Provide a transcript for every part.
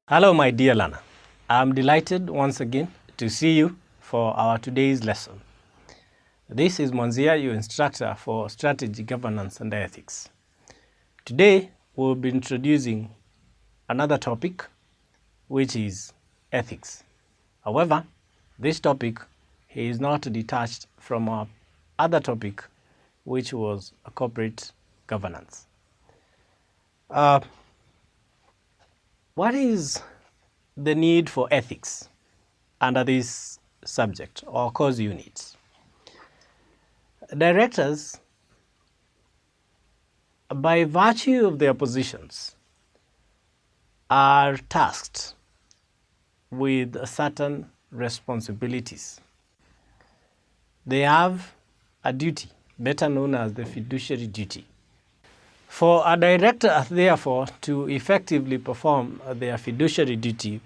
Hello, my dear learner. I'm delighted once again to see you for our today's lesson. This is Monzia, your instructor for Strategy, Governance and Ethics. Today, we'll be introducing another topic, which is ethics. However, this topic is not detached from our other topic, which was corporate governance. What is the need for ethics under this subject or course units? Directors, by virtue of their positions, are tasked with certain responsibilities. They have a duty, better known as the fiduciary duty. For a director, therefore, to effectively perform their fiduciary duty,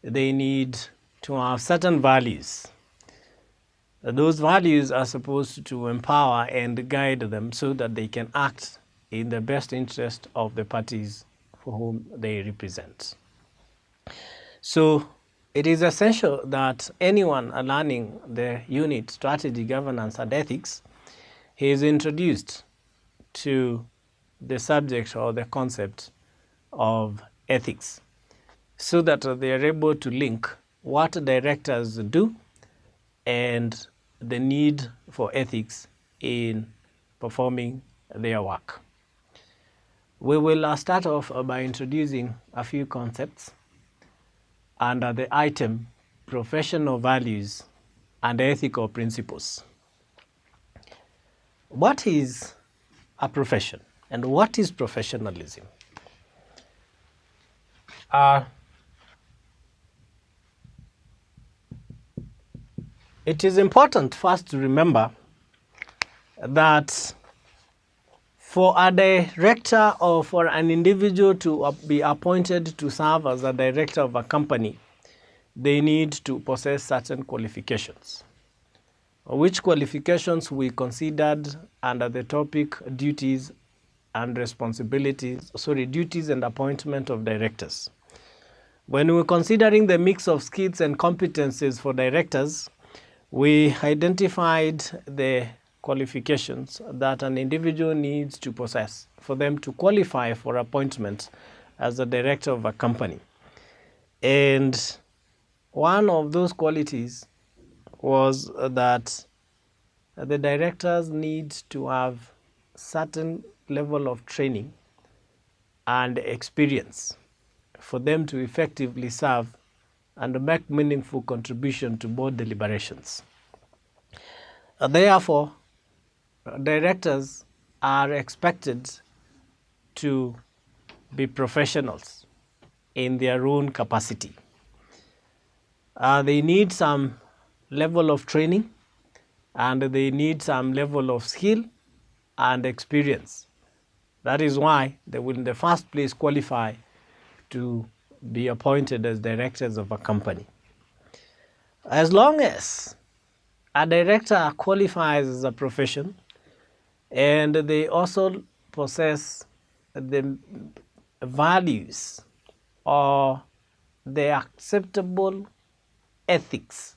they need to have certain values. Those values are supposed to empower and guide them so that they can act in the best interest of the parties for whom they represent. So it is essential that anyone learning the unit Strategy, Governance and Ethics is introduced to the subject or the concept of ethics so that they are able to link what directors do and the need for ethics in performing their work. We will start off by introducing a few concepts under the item professional values and ethical principles. What is a profession and what is professionalism? It is important first to remember that for a director or for an individual to be appointed to serve as a director of a company, they need to possess certain qualifications. Which qualifications we considered under the topic duties and responsibilities, duties and appointment of directors. When we're considering the mix of skills and competencies for directors, we identified the qualifications that an individual needs to possess for them to qualify for appointment as a director of a company. And one of those qualities was that the directors need to have certain level of training and experience for them to effectively serve and make meaningful contribution to board deliberations. Therefore, directors are expected to be professionals in their own capacity. They need some level of training and they need some level of skill and experience. That is why they will in the first place qualify to be appointed as directors of a company. As long as a director qualifies as a profession and they also possess the values or the acceptable ethics,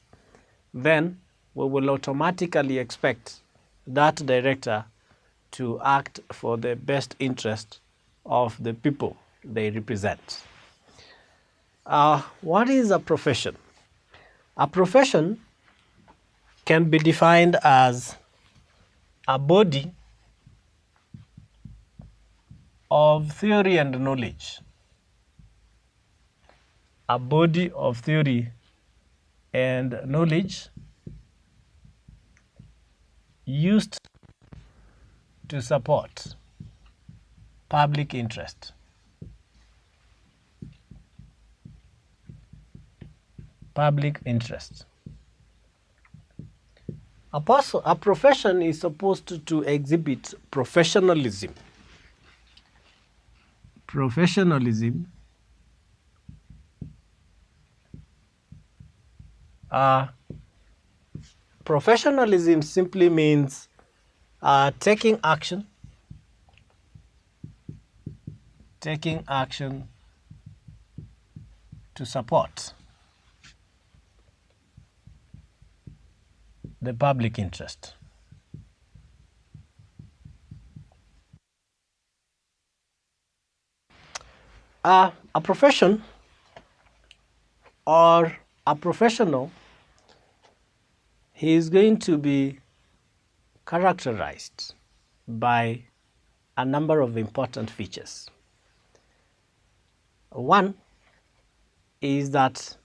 then we will automatically expect that director to act for the best interest of the people they represent. What is a profession? A profession can be defined as a body of theory and knowledge. A body of theory and knowledge used to support public interest. Public interest. A profession is supposed to exhibit professionalism. Professionalism professionalism simply means taking action taking action to support the public interest. A profession or a professional, he is going to be characterized by a number of important features. One is that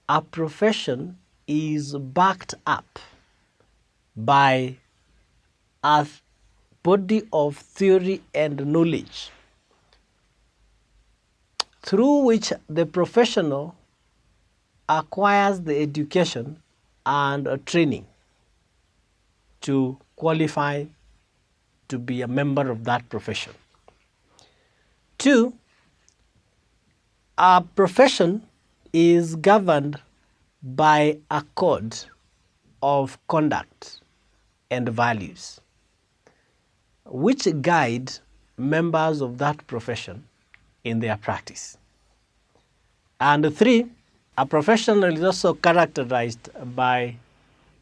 a profession is backed up by a body of theory and knowledge through which the professional acquires the education and training to qualify to be a member of that profession. Two, a profession is governed by a code of conduct and values which guide members of that profession in their practice. And three, a professional is also characterized by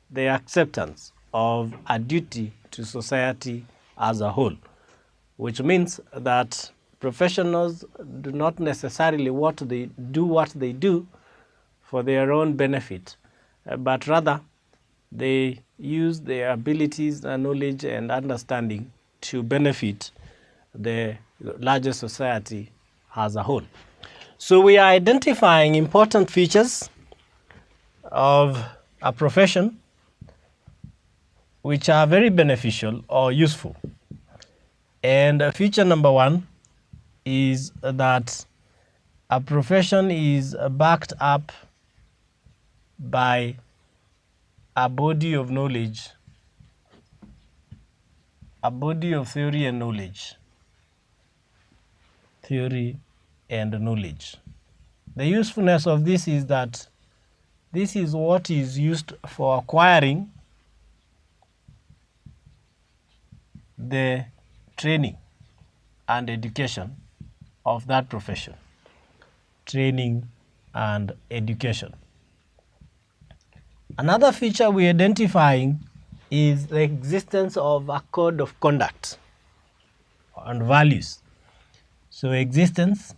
the acceptance of a duty to society as a whole, which means that professionals do not necessarily what they do for their own benefit, but rather they use their abilities and knowledge and understanding to benefit the larger society as a whole. So we are identifying important features of a profession which are very beneficial or useful. And feature number one is that a profession is backed up by a body of knowledge, a body of theory and knowledge. Theory and knowledge. The usefulness of this is that this is what is used for acquiring the training and education of that profession. Training and education. Another feature we're identifying is the existence of a code of conduct and values. So existence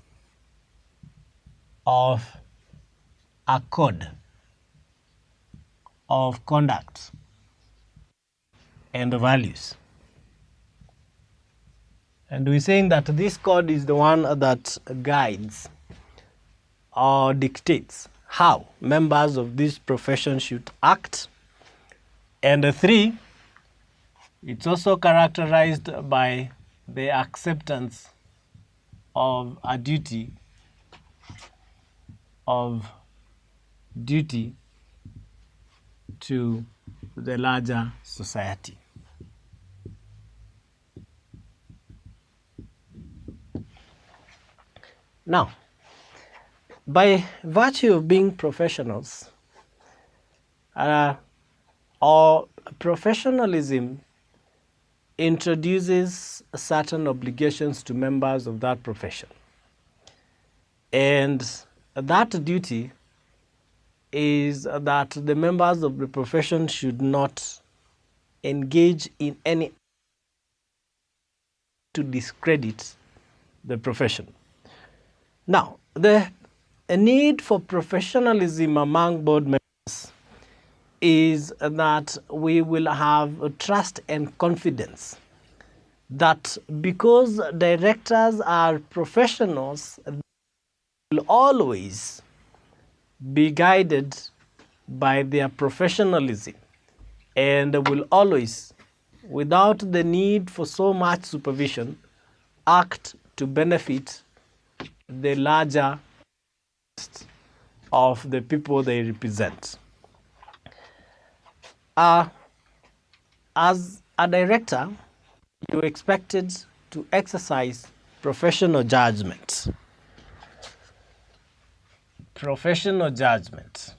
of a code of conduct and values. And we're saying that this code is the one that guides or dictates how members of this profession should act. And three, it's also characterized by the acceptance of a duty to the larger society. Now, by virtue of being professionals, our professionalism introduces certain obligations to members of that profession. And that duty is that the members of the profession should not engage in any to discredit the profession. Now, the need for professionalism among board members is that we will have trust and confidence that because directors are professionals, they will always be guided by their professionalism and will always, without the need for so much supervision, act to benefit the larger of the people they represent. As a director, you're expected to exercise professional judgment. Professional judgment.